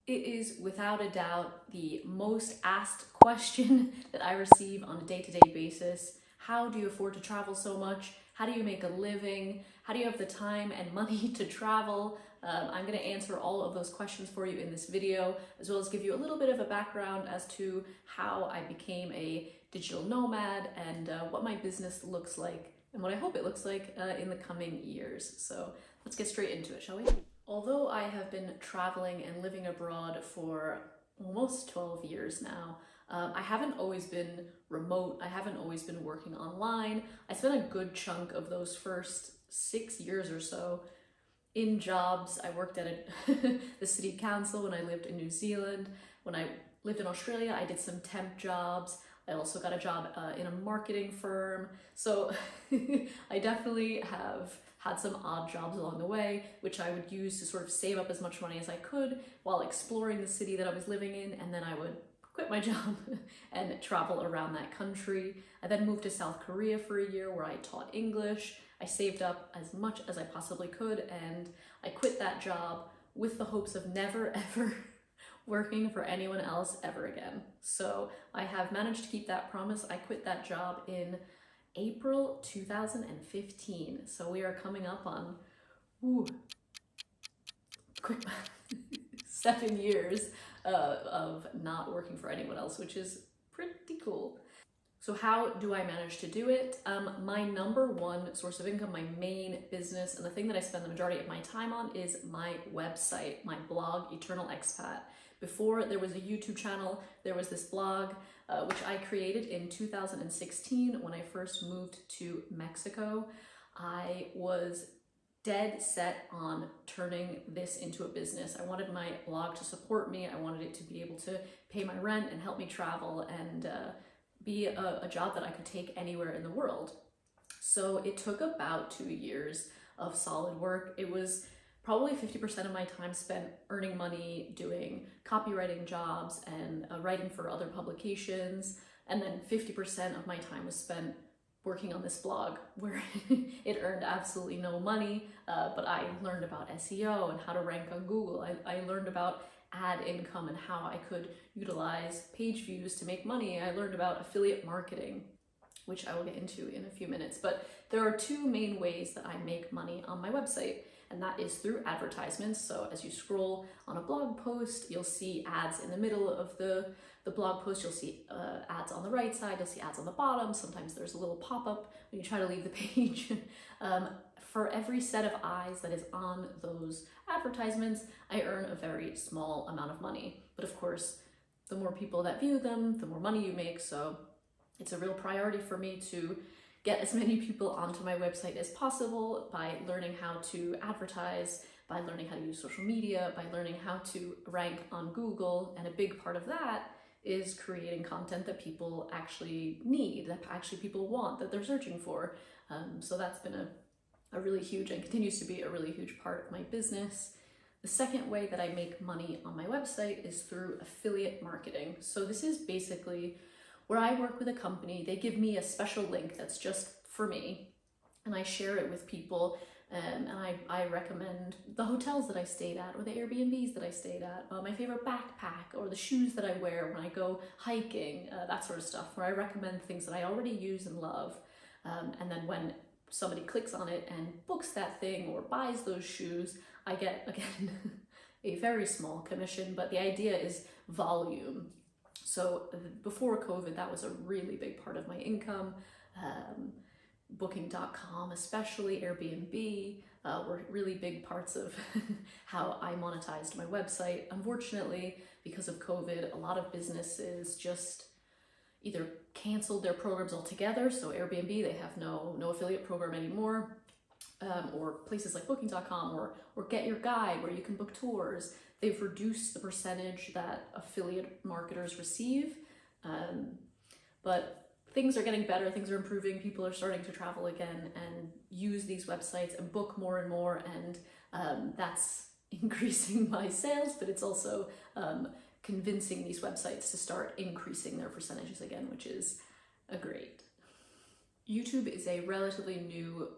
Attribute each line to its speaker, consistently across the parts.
Speaker 1: It is without a doubt the most asked question that I receive on a day-to-day basis. How do you afford to travel so much? How do you make a living? How do you have the time and money to travel? I'm going to answer all of those questions for you in this video, as well as give you a little bit of a background as to how I became a digital nomad and what my business looks like and what I hope it looks like in the coming years. So let's get straight into it, shall we? Although I have been traveling and living abroad for almost 12 years now, I haven't always been remote. I haven't always been working online. I spent a good chunk of those first 6 years or so in jobs. I worked at the city council when I lived in New Zealand. When I lived in Australia, I did some temp jobs. I also got a job in a marketing firm. So I definitely have had some odd jobs along the way, which I would use to sort of save up as much money as I could while exploring the city that I was living in, and then I would quit my job and travel around that country. I then moved to South Korea for a year where I taught English. I saved up as much as I possibly could, and I quit that job with the hopes of never ever working for anyone else ever again. So I have managed to keep that promise. I quit that job in April 2015. So we are coming up on, quick math, 7 years of not working for anyone else, which is pretty cool. So how do I manage to do it? My number one source of income, my main business, and the thing that I spend the majority of my time on is my website, my blog, Eternal Expat. Before there was a YouTube channel, there was this blog, which I created in 2016 when I first moved to Mexico. I was dead set on turning this into a business. I wanted my blog to support me. I wanted it to be able to pay my rent and help me travel and be a job that I could take anywhere in the world. So it took about 2 years of solid work. It was probably 50% of my time spent earning money, doing copywriting jobs and writing for other publications. And then 50% of my time was spent working on this blog where it earned absolutely no money, but I learned about SEO and how to rank on Google. I learned about ad income and how I could utilize page views to make money. I learned about affiliate marketing, which I will get into in a few minutes. But there are two main ways that I make money on my website, and that is through advertisements. So as you scroll on a blog post, you'll see ads in the middle of the blog post, you'll see ads on the right side, you'll see ads on the bottom. Sometimes there's a little pop-up when you try to leave the page. For every set of eyes that is on those advertisements, I earn a very small amount of money. But of course, the more people that view them, the more money you make. So it's a real priority for me to get as many people onto my website as possible by learning how to advertise, by learning how to use social media, by learning how to rank on Google. And a big part of that is creating content that people actually need, that actually people want, that they're searching for. So that's been a really huge and continues to be a really huge part of my business. The second way that I make money on my website is through affiliate marketing. So this is basically where I work with a company. They give me a special link that's just for me, and I share it with people. And I recommend the hotels that I stayed at, or the Airbnbs that I stayed at, my favorite backpack, or the shoes that I wear when I go hiking, that sort of stuff, where I recommend things that I already use and love. And then when somebody clicks on it and books that thing or buys those shoes, I get, again, a very small commission, but the idea is volume. So before COVID, that was a really big part of my income. Booking.com, especially Airbnb, were really big parts of how I monetized my website. Unfortunately, because of COVID, a lot of businesses just either canceled their programs altogether. So Airbnb, they have no affiliate program anymore, or places like Booking.com or Get Your Guide, where you can book tours. They've reduced the percentage that affiliate marketers receive, but things are getting better, things are improving, people are starting to travel again and use these websites and book more and more, and that's increasing my sales, but it's also convincing these websites to start increasing their percentages again, which is great. YouTube is a relatively new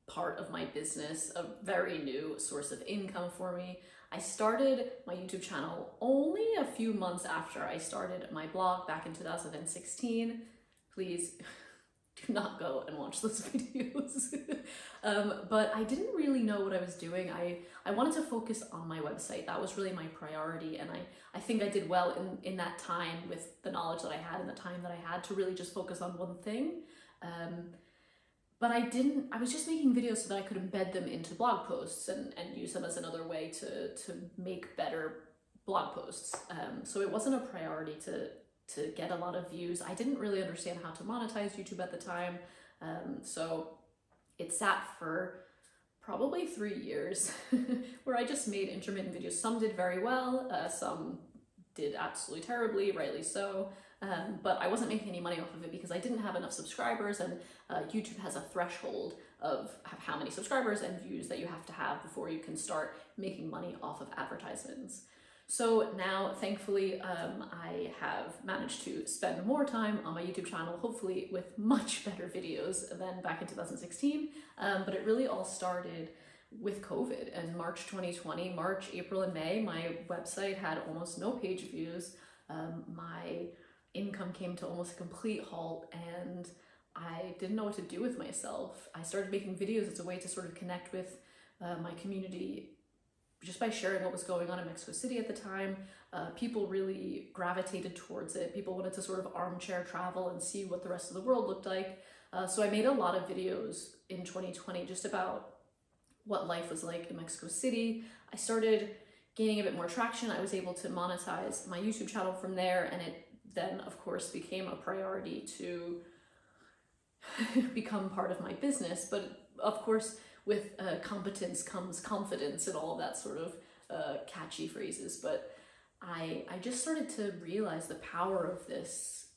Speaker 1: part of my business, a very new source of income for me. I started my YouTube channel only a few months after I started my blog back in 2016. Please do not go and watch those videos. But I didn't really know what I was doing. I wanted to focus on my website. That was really my priority, and I think I did well in that time with the knowledge that I had and the time that I had to really just focus on one thing. But I was just making videos so that I could embed them into blog posts and use them as another way to make better blog posts. So it wasn't a priority to get a lot of views. I didn't really understand how to monetize YouTube at the time. So it sat for probably 3 years where I just made intermittent videos. Some did very well, some did absolutely terribly, rightly so. But I wasn't making any money off of it because I didn't have enough subscribers, and YouTube has a threshold of how many subscribers and views that you have to have before you can start making money off of advertisements. So now, thankfully, I have managed to spend more time on my YouTube channel, hopefully with much better videos than back in 2016. But it really all started with COVID in March 2020. March, April, and May, my website had almost no page views. My income came to almost a complete halt, and I didn't know what to do with myself. I started making videos as a way to sort of connect with my community just by sharing what was going on in Mexico City at the time. People really gravitated towards it. People wanted to sort of armchair travel and see what the rest of the world looked like. So I made a lot of videos in 2020 just about what life was like in Mexico City. I started gaining a bit more traction. I was able to monetize my YouTube channel from there, and it then, of course, became a priority to become part of my business. But of course, with competence comes confidence and all of that sort of catchy phrases. But I just started to realize the power of this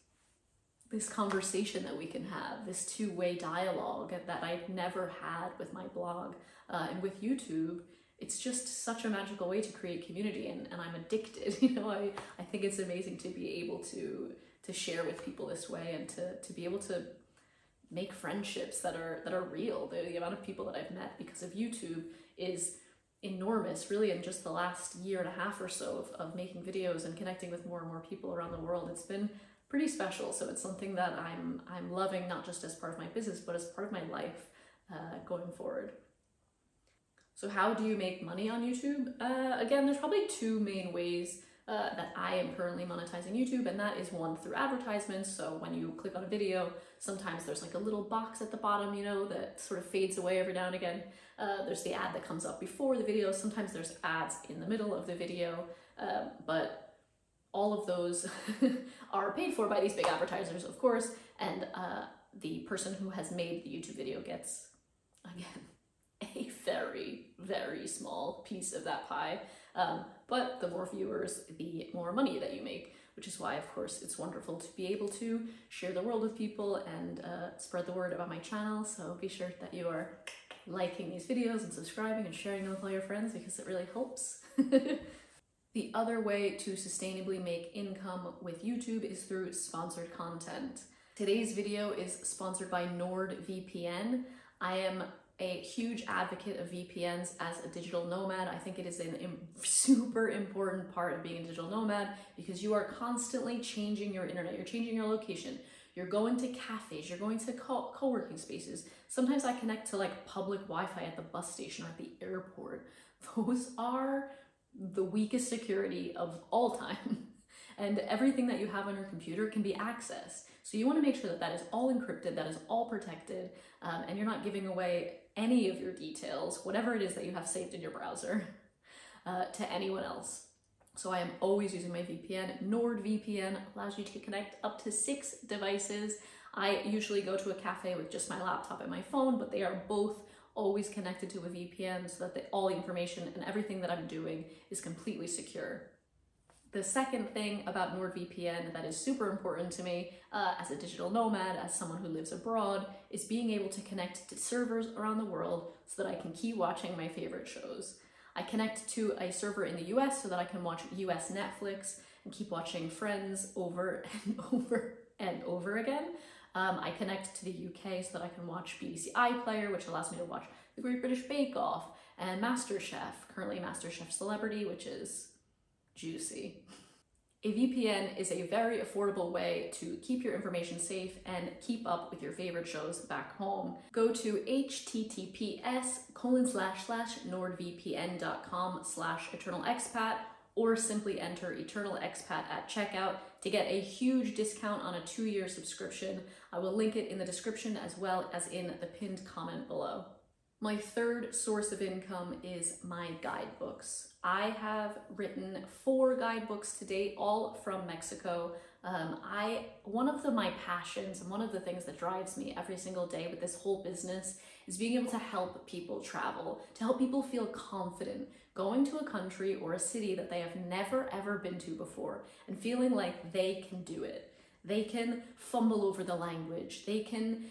Speaker 1: conversation that we can have, this two-way dialogue that I've never had with my blog. And with YouTube, it's just such a magical way to create community, and I'm addicted. You know, I think it's amazing to be able to share with people this way, and to be able to make friendships that are real. The amount of people that I've met because of YouTube is enormous, really. In just the last year and a half or so of making videos and connecting with more and more people around the world, it's been pretty special. So it's something that I'm loving, not just as part of my business, but as part of my life going forward. So how do you make money on YouTube? Again, there's probably two main ways that I am currently monetizing YouTube, and that is one through advertisements. So when you click on a video, sometimes there's like a little box at the bottom, you know, that sort of fades away every now and again. There's the ad that comes up before the video. Sometimes there's ads in the middle of the video, but all of those are paid for by these big advertisers, of course, and the person who has made the YouTube video gets, again, a very, very small piece of that pie. But the more viewers, the more money that you make, which is why, of course, it's wonderful to be able to share the world with people and spread the word about my channel. So be sure that you are liking these videos and subscribing and sharing them with all your friends, because it really helps. The other way to sustainably make income with YouTube is through sponsored content. Today's video is sponsored by NordVPN. I am a huge advocate of VPNs as a digital nomad. I think it is a super important part of being a digital nomad, because you are constantly changing your internet, you're changing your location, you're going to cafes, you're going to co-working spaces. Sometimes I connect to like public Wi-Fi at the bus station or at the airport. Those are the weakest security of all time. And everything that you have on your computer can be accessed. So you want to make sure that that is all encrypted, that is all protected, and you're not giving away any of your details, whatever it is that you have saved in your browser, to anyone else. So I am always using my VPN. NordVPN allows you to connect up to 6 devices. I usually go to a cafe with just my laptop and my phone, but they are both always connected to a VPN so that all the information and everything that I'm doing is completely secure. The second thing about NordVPN that is super important to me as a digital nomad, as someone who lives abroad, is being able to connect to servers around the world so that I can keep watching my favorite shows. I connect to a server in the US so that I can watch US Netflix and keep watching Friends over and over and over again. I connect to the UK so that I can watch BBC iPlayer, which allows me to watch The Great British Bake Off, and MasterChef, currently MasterChef Celebrity, which is juicy. A VPN is a very affordable way to keep your information safe and keep up with your favorite shows back home. Go to https://nordvpn.com/eternalexpat or simply enter Eternal Expat at checkout to get a huge discount on a 2-year subscription. I will link it in the description as well as in the pinned comment below. My third source of income is my guidebooks. I have written 4 guidebooks to date, all from Mexico. One of my passions and one of the things that drives me every single day with this whole business is being able to help people travel, to help people feel confident going to a country or a city that they have never ever been to before and feeling like they can do it. They can fumble over the language. They can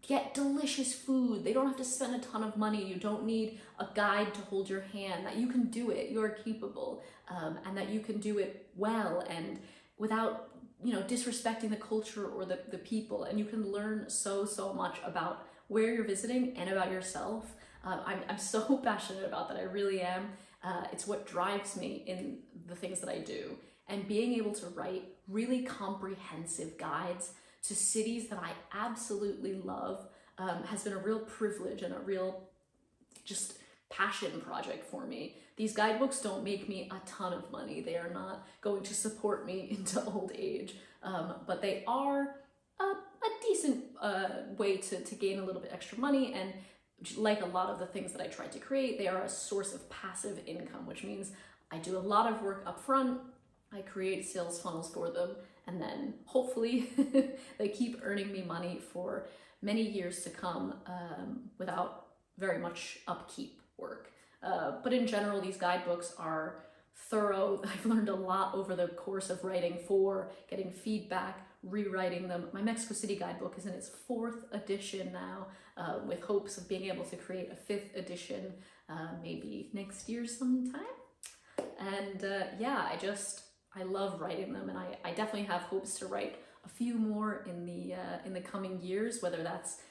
Speaker 1: get delicious food. They don't have to spend a ton of money. You don't need a guide to hold your hand, that you can do it, you're capable, and that you can do it well and without, disrespecting the culture or the people. And you can learn so much about where you're visiting and about yourself. I'm so passionate about that, I really am. It's what drives me in the things that I do. And being able to write really comprehensive guides to cities that I absolutely love has been a real privilege and a real just passion project for me. These guidebooks don't make me a ton of money. They are not going to support me into old age, but they are a decent way to gain a little bit extra money. And like a lot of the things that I tried to create, they are a source of passive income, which means I do a lot of work up front, I create sales funnels for them, and then hopefully they keep earning me money for many years to come without very much upkeep work. But in general, these guidebooks are thorough. I've learned a lot over the course of writing 4, getting feedback, rewriting them. My Mexico City guidebook is in its 4th edition now, with hopes of being able to create a 5th edition maybe next year sometime. And yeah, I love writing them, and I definitely have hopes to write a few more in the coming years, whether that's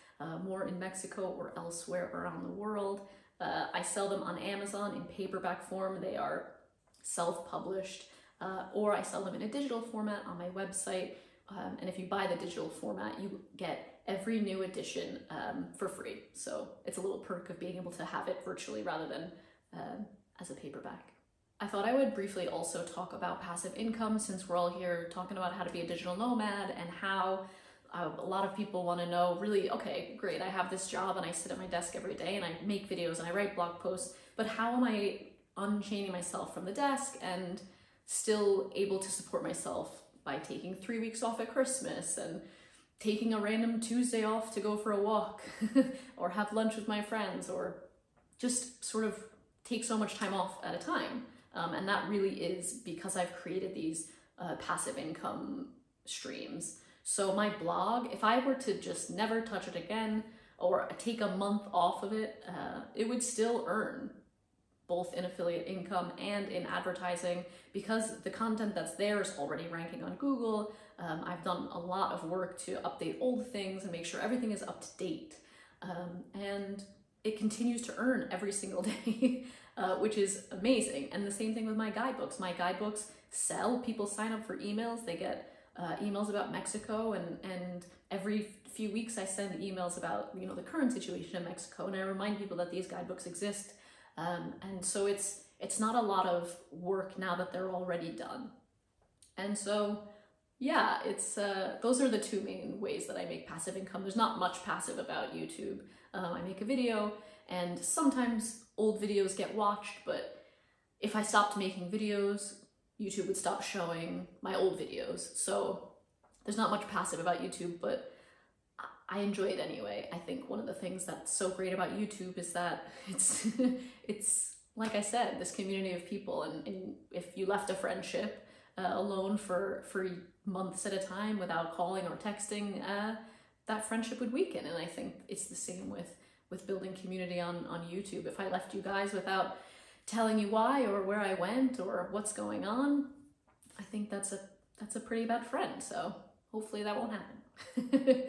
Speaker 1: more in Mexico or elsewhere around the world. I sell them on Amazon in paperback form. They are self-published, or I sell them in a digital format on my website. And if you buy the digital format, you get every new edition for free. So it's a little perk of being able to have it virtually rather than as a paperback. I thought I would briefly also talk about passive income, since we're all here talking about how to be a digital nomad and how a lot of people want to know, really, okay, great, I have this job and I sit at my desk every day and I make videos and I write blog posts, but how am I unchaining myself from the desk and still able to support myself by taking 3 weeks off at Christmas and taking a random Tuesday off to go for a walk or have lunch with my friends, or just sort of take so much time off at a time. And that really is because I've created these passive income streams. So my blog, if I were to just never touch it again or take a month off of it, it would still earn both in affiliate income and in advertising, because the content that's there is already ranking on Google. I've done a lot of work to update old things and make sure everything is up to date. And it continues to earn every single day, which is amazing. And the same thing with my guidebooks. My guidebooks sell, people sign up for emails, they get emails about Mexico, and every few weeks I send emails about the current situation in Mexico, and I remind people that these guidebooks exist. And so it's not a lot of work now that they're already done. And so yeah, it's those are the 2 main ways that I make passive income. There's not much passive about YouTube. I make a video and sometimes old videos get watched, but if I stopped making videos, YouTube would stop showing my old videos. So there's not much passive about YouTube, but I enjoy it anyway. I think one of the things that's so great about YouTube is that it's like I said, this community of people, and if you left a friendship alone for months at a time without calling or texting, that friendship would weaken. And I think it's the same with building community on YouTube. If I left you guys without telling you why or where I went or what's going on, I think that's a pretty bad friend. So hopefully that won't happen.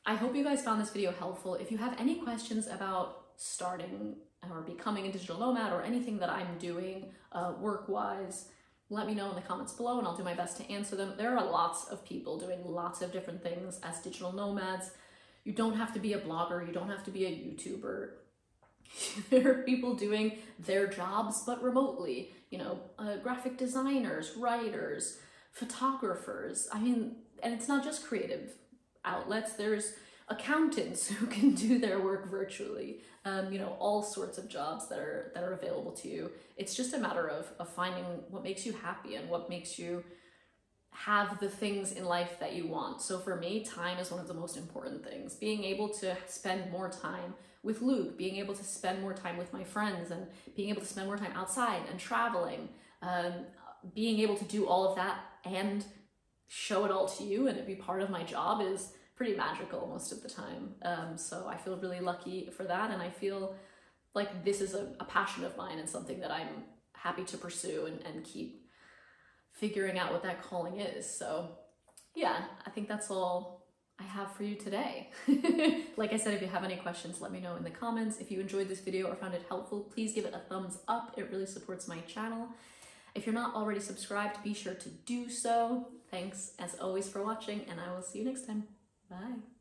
Speaker 1: I hope you guys found this video helpful. If you have any questions about starting or becoming a digital nomad or anything that I'm doing work-wise, let me know in the comments below and I'll do my best to answer them. There are lots of people doing lots of different things as digital nomads. You don't have to be a blogger, you don't have to be a YouTuber. There are people doing their jobs but remotely, you know, graphic designers, writers, photographers. I mean, and it's not just creative outlets, there's accountants who can do their work virtually, you know, all sorts of jobs that are available to you. It's just a matter of finding what makes you happy and what makes you have the things in life that you want. So for me, time is one of the most important things. Being able to spend more time with Luke, being able to spend more time with my friends, and being able to spend more time outside and traveling, being able to do all of that and show it all to you and it be part of my job is pretty magical most of the time. So I feel really lucky for that, and I feel like this is a passion of mine and something that I'm happy to pursue and keep figuring out what that calling is. So yeah, I think that's all I have for you today. Like I said, if you have any questions, let me know in the comments. If you enjoyed this video or found it helpful, please give it a thumbs up. It really supports my channel. If you're not already subscribed, be sure to do so. Thanks as always for watching, and I will see you next time. Bye.